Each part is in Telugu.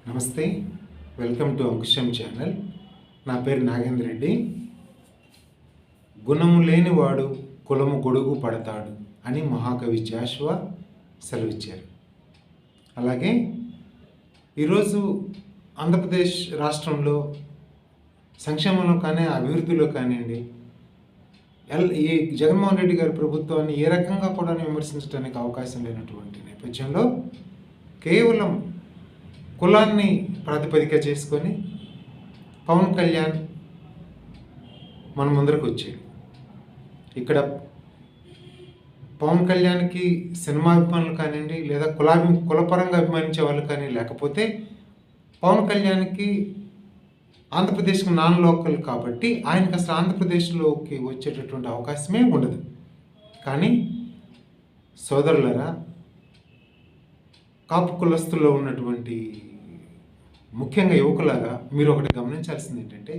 నమస్తే, వెల్కమ్ టు అంకుశం ఛానల్. నా పేరు నాగేంద్ర రెడ్డి. గుణము లేనివాడు కులము గొడుగు పడతాడు అని మహాకవి జాషువా సెలవిచ్చారు. అలాగే ఈరోజు ఆంధ్రప్రదేశ్ రాష్ట్రంలో సంక్షేమంలో కానీ అభివృద్ధిలో కానివ్వండి, ఈ జగన్మోహన్ రెడ్డి గారి ప్రభుత్వాన్ని ఏ రకంగా కూడా విమర్శించడానికి అవకాశం లేనటువంటి నేపథ్యంలో కేవలం కులాన్ని ప్రాతిపదిక చేసుకొని పవన్ కళ్యాణ్ మన ముందరకు వచ్చాడు. ఇక్కడ పవన్ కళ్యాణ్కి సినిమా అభిమానులు కానివ్వండి, లేదా కులపరంగా అభిమానించే వాళ్ళు కానీ, లేకపోతే పవన్ కళ్యాణ్కి ఆంధ్రప్రదేశ్కి నాన్ లోకల్ కాబట్టి ఆయనకి అసలు ఆంధ్రప్రదేశ్లోకి వచ్చేటటువంటి అవకాశమే ఉండదు. కానీ సోదరులరా, కాపు కులస్తుల్లో ఉన్నటువంటి ముఖ్యంగా యువకులాగా మీరు ఒకటి గమనించాల్సింది ఏంటంటే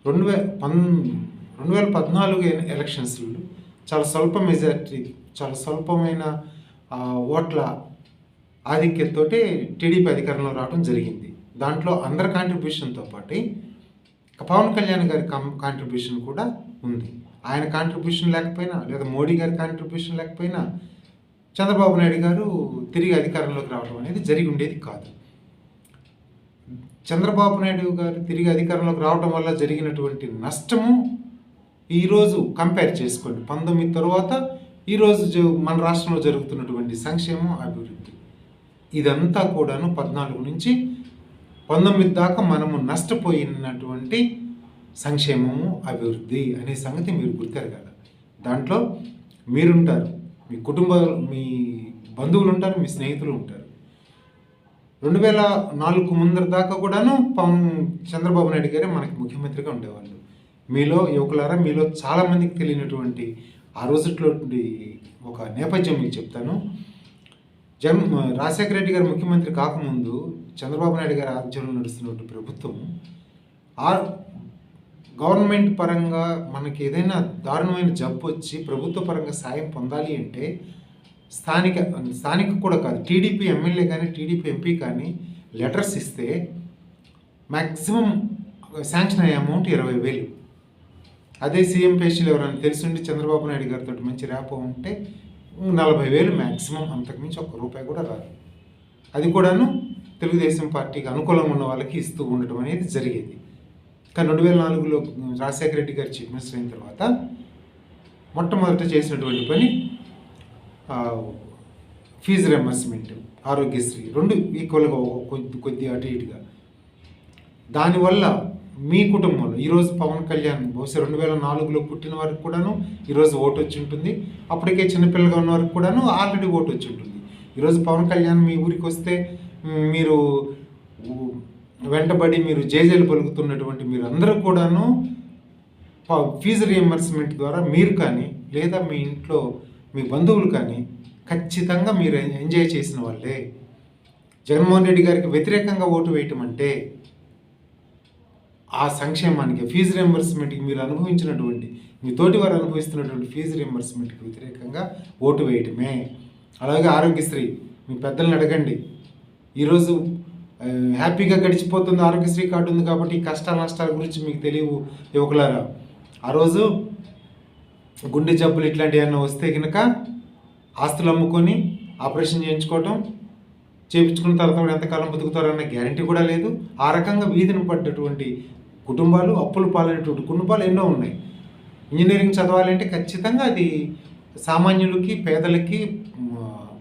2014 ఎలక్షన్స్లో చాలా స్వల్ప మెజారిటీ, చాలా స్వల్పమైన ఓట్ల ఆధిక్యతతో టీడీపీ అధికారంలో రావడం జరిగింది. దాంట్లో అందరి కాంట్రిబ్యూషన్తో పాటు పవన్ కళ్యాణ్ గారి కాంట్రిబ్యూషన్ కూడా ఉంది. ఆయన కాంట్రిబ్యూషన్ లేకపోయినా, లేదా మోడీ గారి కాంట్రిబ్యూషన్ లేకపోయినా చంద్రబాబు నాయుడు గారు తిరిగి అధికారంలోకి రావడం అనేది జరిగి ఉండేది కాదు. చంద్రబాబు నాయుడు గారు తిరిగి అధికారంలోకి రావడం వల్ల జరిగినటువంటి నష్టము ఈరోజు కంపేర్ చేసుకోండి, 19 తర్వాత ఈరోజు మన రాష్ట్రంలో జరుగుతున్నటువంటి సంక్షేమం, అభివృద్ధి, ఇదంతా కూడాను 14 నుంచి 19 దాకా మనము నష్టపోయినటువంటి సంక్షేమము, అభివృద్ధి అనే సంగతి మీరు గుర్తెరగాలి. దాంట్లో మీరుంటారు, మీ కుటుంబాలు, మీ బంధువులు ఉంటారు, మీ స్నేహితులు ఉంటారు. 2004 ముందర దాకా కూడాను చంద్రబాబు నాయుడు గారే మనకి ముఖ్యమంత్రిగా ఉండేవాళ్ళు. మీలో యువకులారా, మీలో చాలామందికి తెలియనటువంటి ఆ రోజుట్లో ఒక నేపథ్యం మీకు చెప్తాను. రాజశేఖర రెడ్డి గారు ముఖ్యమంత్రి కాకముందు చంద్రబాబు నాయుడు గారి ఆధ్వర్యంలో నడుస్తున్నటువంటి ప్రభుత్వం గవర్నమెంట్ పరంగా మనకి ఏదైనా దారుణమైన జబ్బు వచ్చి ప్రభుత్వ పరంగా సాయం పొందాలి అంటే స్థానిక కూడా కాదు, టీడీపీ ఎమ్మెల్యే కానీ టీడీపీ ఎంపీ కానీ లెటర్స్ ఇస్తే మ్యాక్సిమం శాంక్షన్ అయ్యే అమౌంట్ 20,000. అదే సీఎం పేషీలు ఎవరైనా తెలుసుండి చంద్రబాబు నాయుడు గారితో మంచి ర్యాపో ఉంటే 40,000 మ్యాక్సిమం, అంతకుమించి ₹1 కూడా రాదు. అది కూడాను తెలుగుదేశం పార్టీకి అనుకూలంగా ఉన్న వాళ్ళకి ఇస్తూ ఉండటం అనేది జరిగేది. కానీ 2004లో రాజశేఖర రెడ్డి గారు చీఫ్ మినిస్టర్ అయిన తర్వాత మొట్టమొదట చేసినటువంటి పని ఫీజు రియంబర్స్మెంట్, ఆరోగ్యశ్రీ, 2 ఈక్వల్గా కొద్ది అటు ఇటుగా. దానివల్ల మీ కుటుంబంలో ఈరోజు పవన్ కళ్యాణ్ బహుశా 2004లో పుట్టిన వారికి కూడాను ఈరోజు ఓటు వచ్చి ఉంటుంది. అప్పటికే చిన్నపిల్లగా ఉన్న వారికి కూడాను ఆల్రెడీ ఓటు వచ్చి ఉంటుంది. ఈరోజు పవన్ కళ్యాణ్ మీ ఊరికి వస్తే మీరు వెంటబడి మీరు జేజేలు పలుకుతున్నటువంటి మీరు అందరూ కూడాను ఫీజు రియంబర్స్మెంట్ ద్వారా మీరు కానీ, లేదా మీ ఇంట్లో మీ బంధువులు కానీ ఖచ్చితంగా మీరు ఎంజాయ్ చేసిన వాళ్ళే. జగన్మోహన్ రెడ్డి గారికి వ్యతిరేకంగా ఓటు వేయటం అంటే ఆ సంక్షేమానికి, ఫీజు రియంబర్స్మెంట్కి మీరు అనుభవించినటువంటి, మీ తోటి వారు అనుభవిస్తున్నటువంటి ఫీజు రియంబర్స్మెంట్కి వ్యతిరేకంగా ఓటు వేయటమే. అలాగే ఆరోగ్యశ్రీ, మీ పెద్దలను అడగండి. ఈరోజు హ్యాపీగా గడిచిపోతుంది, ఆరోగ్యశ్రీ కార్డు ఉంది కాబట్టి ఈ కష్టాల నష్టాల గురించి మీకు తెలియవు యువకులారా. ఆ రోజు గుండె జబ్బులు ఇట్లాంటివి ఏమైనా వస్తే కనుక ఆస్తులు అమ్ముకొని ఆపరేషన్ చేయించుకున్న తర్వాత ఎంతకాలం బతుకుతారన్న గ్యారంటీ కూడా లేదు. ఆ రకంగా వీధిని పడ్డటువంటి కుటుంబాలు, అప్పులు పాలైనటువంటి కుటుంబాలు ఎన్నో ఉన్నాయి. ఇంజనీరింగ్ చదవాలంటే ఖచ్చితంగా అది సామాన్యులకి, పేదలకి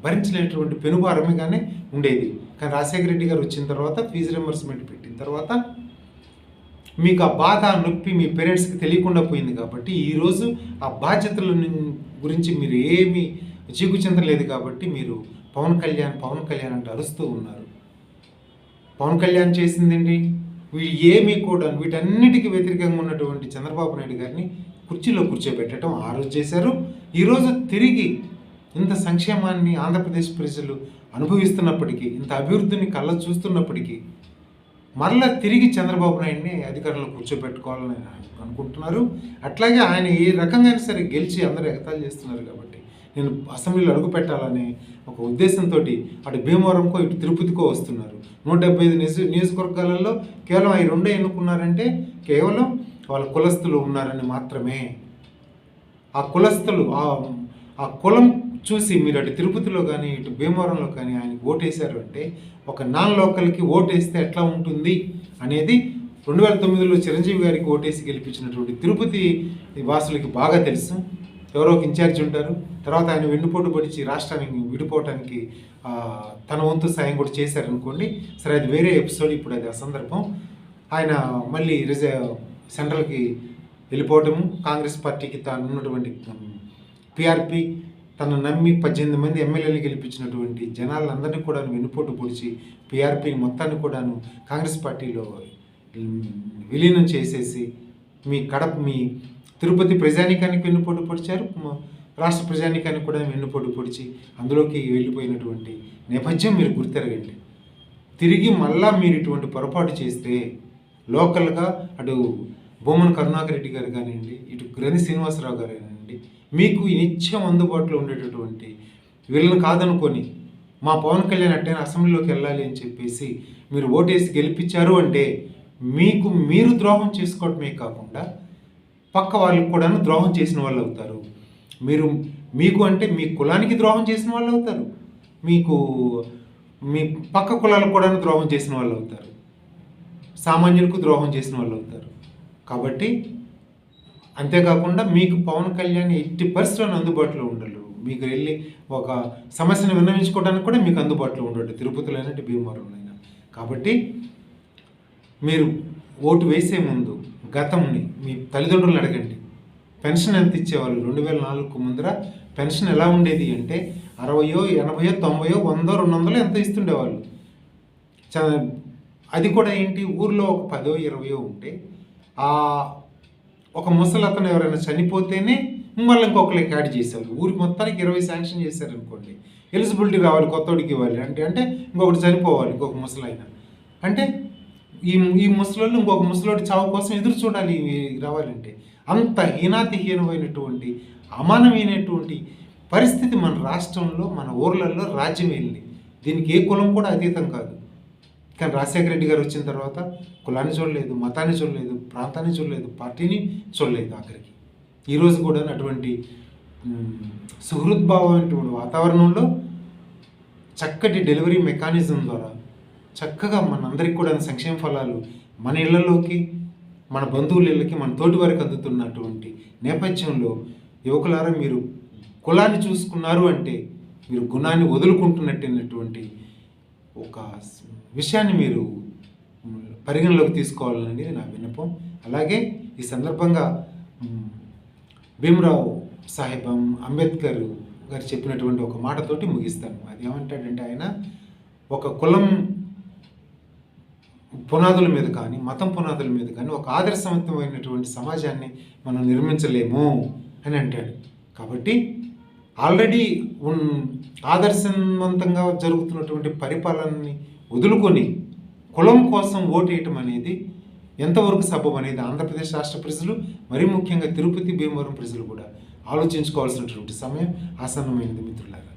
భరించలేనటువంటి పెనుభారమేగానే ఉండేది. కానీ రాజశేఖర రెడ్డి గారు వచ్చిన తర్వాత ఫీజు రియంబర్స్మెంట్ పెట్టిన తర్వాత మీకు ఆ బాధ, నొప్పి మీ పేరెంట్స్కి తెలియకుండా పోయింది కాబట్టి ఈరోజు ఆ బాధ్యతల గురించి మీరు ఏమీ చీకు చెందలేదు కాబట్టి మీరు పవన్ కళ్యాణ్ అంటే అరుస్తూ ఉన్నారు. పవన్ కళ్యాణ్ చేసిందండి ఏమీ కూడా వీటన్నిటికీ వ్యతిరేకంగా ఉన్నటువంటి చంద్రబాబు నాయుడు గారిని కుర్చీలో కూర్చోబెట్టడం ఆ రోజు చేశారు. ఈరోజు తిరిగి ఇంత సంక్షేమాన్ని ఆంధ్రప్రదేశ్ ప్రజలు అనుభవిస్తున్నప్పటికీ, ఇంత అభివృద్ధిని కళ్ళ చూస్తున్నప్పటికీ మరలా తిరిగి చంద్రబాబు నాయుడిని అధికారంలో కూర్చోబెట్టుకోవాలని అనుకుంటున్నారు. అట్లాగే ఆయన ఏ రకంగా సరే గెలిచి అందరూ ఎగతాళి చేస్తున్నారు కాబట్టి నేను అసెంబ్లీలో అడుగు పెట్టాలని ఒక ఉద్దేశంతో అటు భీమవరంకో ఇటు తిరుపతికో వస్తున్నారు. 175 నియోజకవర్గాలలో కేవలం అవి రెండే ఎన్నుకున్నారంటే కేవలం వాళ్ళ కులస్తులు ఉన్నారని మాత్రమే. ఆ కులస్తులు ఆ కులం చూసి మీరు అటు తిరుపతిలో కానీ ఇటు భీమవరంలో కానీ ఆయనకు ఓటేశారు అంటే ఒక నాన్ లోకల్కి ఓటేస్తే ఎట్లా ఉంటుంది అనేది 2009లో చిరంజీవి గారికి ఓటేసి గెలిపించినటువంటి తిరుపతి వాసులకి బాగా తెలుసు. ఎవరో ఒక ఇన్ఛార్జ్ ఉంటారు, తర్వాత ఆయన వెన్నుపోటు పడిచి రాష్ట్రానికి విడిపోవటానికి తన వంతు సాయం కూడా చేశారనుకోండి. సరే, అది వేరే ఎపిసోడ్, ఇప్పుడు అది ఆ సందర్భం. ఆయన మళ్ళీ సెంట్రల్కి వెళ్ళిపోవటము, కాంగ్రెస్ పార్టీకి తాను ఉన్నటువంటి పిఆర్పి తను నమ్మి 18 మంది ఎమ్మెల్యేలు గెలిపించినటువంటి జనాలందరినీ కూడా వెన్నుపోటు పొడిచి పిఆర్పి మొత్తాన్ని కూడాను కాంగ్రెస్ పార్టీలో విలీనం చేసేసి మీ తిరుపతి ప్రజానీకానికి వెన్నుపోటు పొడిచారు, రాష్ట్ర ప్రజానీకానికి కూడా వెన్నుపోటు పొడిచి అందులోకి వెళ్ళిపోయినటువంటి నేపథ్యం మీరు గుర్తెరగండి. తిరిగి మళ్ళా మీరు ఇటువంటి పొరపాటు చేస్తే లోకల్గా అటు బొమ్మన కరుణాకర్ రెడ్డి గారు కానివ్వండి, ఇటు గ్రని శ్రీనివాసరావు గారు కానివ్వండి, మీకు నిత్యం అందుబాటులో ఉండేటటువంటి వీళ్ళని కాదనుకొని మా పవన్ కళ్యాణ్ అట్టైనా అసెంబ్లీలోకి వెళ్ళాలి అని చెప్పేసి మీరు ఓటేసి గెలిపించారు అంటే మీరు ద్రోహం చేసుకోవటమే కాకుండా పక్క వాళ్ళకి కూడా ద్రోహం చేసిన వాళ్ళు అవుతారు. మీకు అంటే మీ కులానికి ద్రోహం చేసిన వాళ్ళు అవుతారు, మీ పక్క కులాలకు కూడా ద్రోహం చేసిన వాళ్ళు అవుతారు, సామాన్యులకు ద్రోహం చేసిన వాళ్ళు అవుతారు. కాబట్టి అంతేకాకుండా మీకు పవన్ కళ్యాణ్ ఎట్టి పరిస్థితుల్లో అందుబాటులో ఉండరు. మీకు వెళ్ళి ఒక సమస్యను విన్నవించుకోవడానికి కూడా మీకు అందుబాటులో ఉండడు, తిరుపతిలో అయినా భీమవరంలో అయినా. కాబట్టి మీరు ఓటు వేసే ముందు గతంని మీ తల్లిదండ్రులను అడగండి. పెన్షన్ ఎంత ఇచ్చేవాళ్ళు? 2004కు ముందర పెన్షన్ ఎలా ఉండేది అంటే 60, 80, 90, 100, 200 ఎంత ఇస్తుండేవాళ్ళు. అది కూడా ఏంటి, ఊర్లో ఒక 10, 20 ఉంటే ఒక ముసలతను ఎవరైనా చనిపోతేనే మళ్ళీ ఇంకొకరికి యాడ్ చేసేవాళ్ళు. ఊరికి మొత్తానికి 20 శాంక్షన్ చేశారనుకోండి, ఎలిజిబిలిటీ రావాలి, కొత్తోడికి ఇవ్వాలి అంటే ఇంకొకటి చనిపోవాలి, ఇంకొక ముసలైన అంటే ఈ ముసలోళ్ళు ఇంకొక ముసలోడి చావు కోసం ఎదురు చూడాలి రావాలంటే. అంత హీనమైనటువంటి అమానమైనటువంటి పరిస్థితి మన రాష్ట్రంలో, మన ఊర్లలో రాజ్యం వెళ్ళింది. దీనికి ఏ కులం కూడా అతీతం కాదు. కానీ రాజశేఖర రెడ్డి గారు వచ్చిన తర్వాత కులాన్ని చూడలేదు, మతాన్ని చూడలేదు, ప్రాంతాన్ని చూడలేదు, పార్టీని చూడలేదు. ఆఖరికి ఈరోజు కూడా అటువంటి సుహృద్భావమైనటువంటి వాతావరణంలో చక్కటి డెలివరీ మెకానిజం ద్వారా చక్కగా మనందరికీ కూడా సంక్షేమ ఫలాలు మన ఇళ్లలోకి, మన బంధువుల ఇళ్ళకి, మన తోటి వారికి అందుతున్నటువంటి నేపథ్యంలో యువకులారా, మీరు కులాన్ని చూసుకున్నారు అంటే మీరు గుణాన్ని వదులుకుంటున్నటువంటి ఒక విషయాన్ని మీరు పరిగణలోకి తీసుకోవాలనేది నా విన్నపం. అలాగే ఈ సందర్భంగా భీమ్రావ్ సాహెబ్ అంబేద్కర్ గారు చెప్పినటువంటి ఒక మాటతోటి ముగిస్తాను. అది ఏమంటాడంటే, ఆయన ఒక కులం పునాదుల మీద కానీ, మతం పునాదుల మీద కానీ ఒక ఆదర్శవంతమైనటువంటి సమాజాన్ని మనం నిర్మించలేము అని అంటాడు. కాబట్టి ఆల్రెడీ ఆదర్శవంతంగా జరుగుతున్నటువంటి పరిపాలనని వదులుకొని కులం కోసం ఓటేయటం అనేది ఎంతవరకు సబబు అనేది ఆంధ్రప్రదేశ్ రాష్ట్ర ప్రజలు, మరీ ముఖ్యంగా తిరుపతి భీమవరం ప్రజలు కూడా ఆలోచించుకోవాల్సినటువంటి సమయం ఆసన్నమైనది మిత్రులారా.